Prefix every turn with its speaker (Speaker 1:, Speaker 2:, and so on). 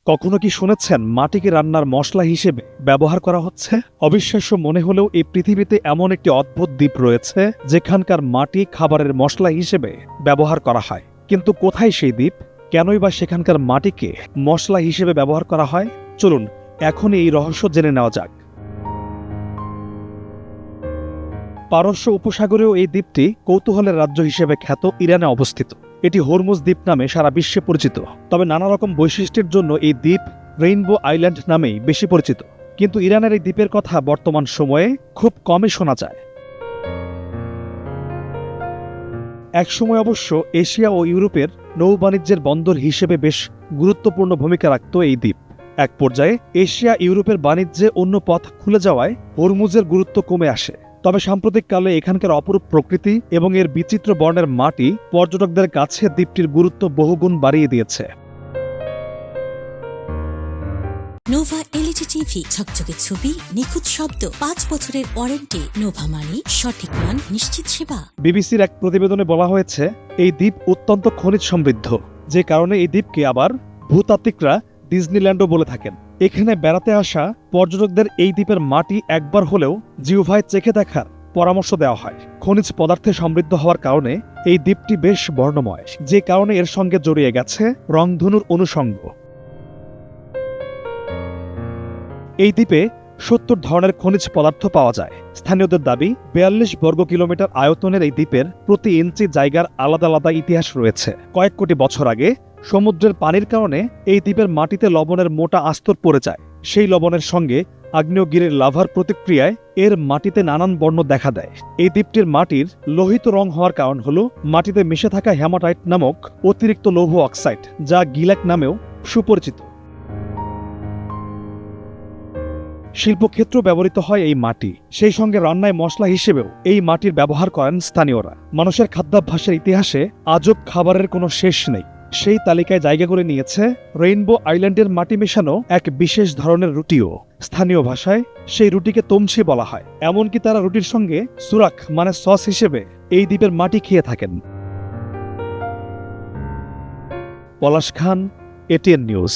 Speaker 1: কখনো কি শুনেছেন মাটিকে রান্নার মশলা হিসেবে ব্যবহার করা হচ্ছে? অবিশ্বাস্য মনে হলেও এই পৃথিবীতে এমন একটি অদ্ভুত দ্বীপ রয়েছে যেখানকার মাটি খাবারের মশলা হিসেবে ব্যবহার করা হয়। কিন্তু কোথায় সেই দ্বীপ? কেনই বা সেখানকার মাটিকে মশলা হিসেবে ব্যবহার করা হয়? চলুন এখন এই রহস্য জেনে নেওয়া যাক। পারস্য উপসাগরীয় এই দ্বীপটি কৌতূহলের রাজ্য হিসেবে খ্যাত ইরানে অবস্থিত। এটি হরমুজ দ্বীপ নামে সারা বিশ্বে পরিচিত। তবে নানা রকম বৈশিষ্ট্যের জন্য এই দ্বীপ রেইনবো আইল্যান্ড নামেই বেশি পরিচিত। কিন্তু ইরানের এই দ্বীপের কথা বর্তমান সময়ে খুব কমই শোনা যায়। একসময় অবশ্য এশিয়া ও ইউরোপের নৌবাণিজ্যের বন্দর হিসেবে বেশ গুরুত্বপূর্ণ ভূমিকা রাখত এই দ্বীপ। এক পর্যায়ে এশিয়া ইউরোপের বাণিজ্যে অন্য পথ খুলে যাওয়ায় হরমুজের গুরুত্ব কমে আসে। তবে সাম্প্রতিককালে এখানকার অপরূপ প্রকৃতি এবং এর বিচিত্র বর্ণের মাটি পর্যটকদের কাছে দ্বীপটির গুরুত্ব বহুগুণ বাড়িয়ে দিয়েছে।
Speaker 2: নোভা এলইডি টিভি, ঝকঝকে ছবি, নিখুঁত শব্দ, 5 বছরের ওয়ারেন্টি। নোভা মানে সঠিক মান, নিশ্চিত সেবা।
Speaker 1: বিবিসির এক প্রতিবেদনে বলা হয়েছে এই দ্বীপ অত্যন্ত খনিজ সমৃদ্ধ, যে কারণে এই দ্বীপকে আবার ভূতাত্ত্বিকরা ডিজনিল্যান্ডও বলে থাকেন। এখানে বেড়াতে আসা পর্যটকদের এই দ্বীপের মাটি একবার হলেও জিহ্বায় চেখে দেখার পরামর্শ দেওয়া হয়। খনিজ পদার্থে সমৃদ্ধ হওয়ার কারণে এই দ্বীপটি বেশ বর্ণময়, যে কারণে এর সঙ্গে জড়িয়ে গেছে রংধনুর অনুষঙ্গ। এই দ্বীপে 70 ধরনের খনিজ পদার্থ পাওয়া যায়। স্থানীয়দের দাবি 42 বর্গ কিলোমিটার আয়তনের এই দ্বীপের প্রতি ইঞ্চি জায়গার আলাদা আলাদা ইতিহাস রয়েছে। কয়েক কোটি বছর আগে সমুদ্রের পানির কারণে এই দ্বীপের মাটিতে লবণের মোটা আস্তর পড়ে যায়। সেই লবণের সঙ্গে আগ্নেয়গিরির লাভার প্রতিক্রিয়ায় এর মাটিতে নানান বর্ণ দেখা দেয়। এই দ্বীপটির মাটির লোহিত রং হওয়ার কারণ হল মাটিতে মিশে থাকা হেমাটাইট নামক অতিরিক্ত লৌহ অক্সাইড, যা গিলাক নামেও সুপরিচিত। শিল্পক্ষেত্র ব্যবহৃত হয় এই মাটি, সেই সঙ্গে রান্নায় মশলা হিসেবেও এই মাটির ব্যবহার করেন স্থানীয়রা। মানুষের খাদ্যাভ্যাসের ইতিহাসে আজব খাবারের কোনো শেষ নেই। সেই তালিকায় জায়গা করে নিয়েছে রেইনবো আইল্যান্ডের মাটি মেশানো এক বিশেষ ধরনের রুটিও। স্থানীয় ভাষায় সেই রুটিকে তমছি বলা হয়। এমনকি তারা রুটির সঙ্গে সুরাক মানে সস হিসেবে এই দ্বীপের মাটি খেয়ে থাকেন। পলাশ খান, এটিএন নিউজ।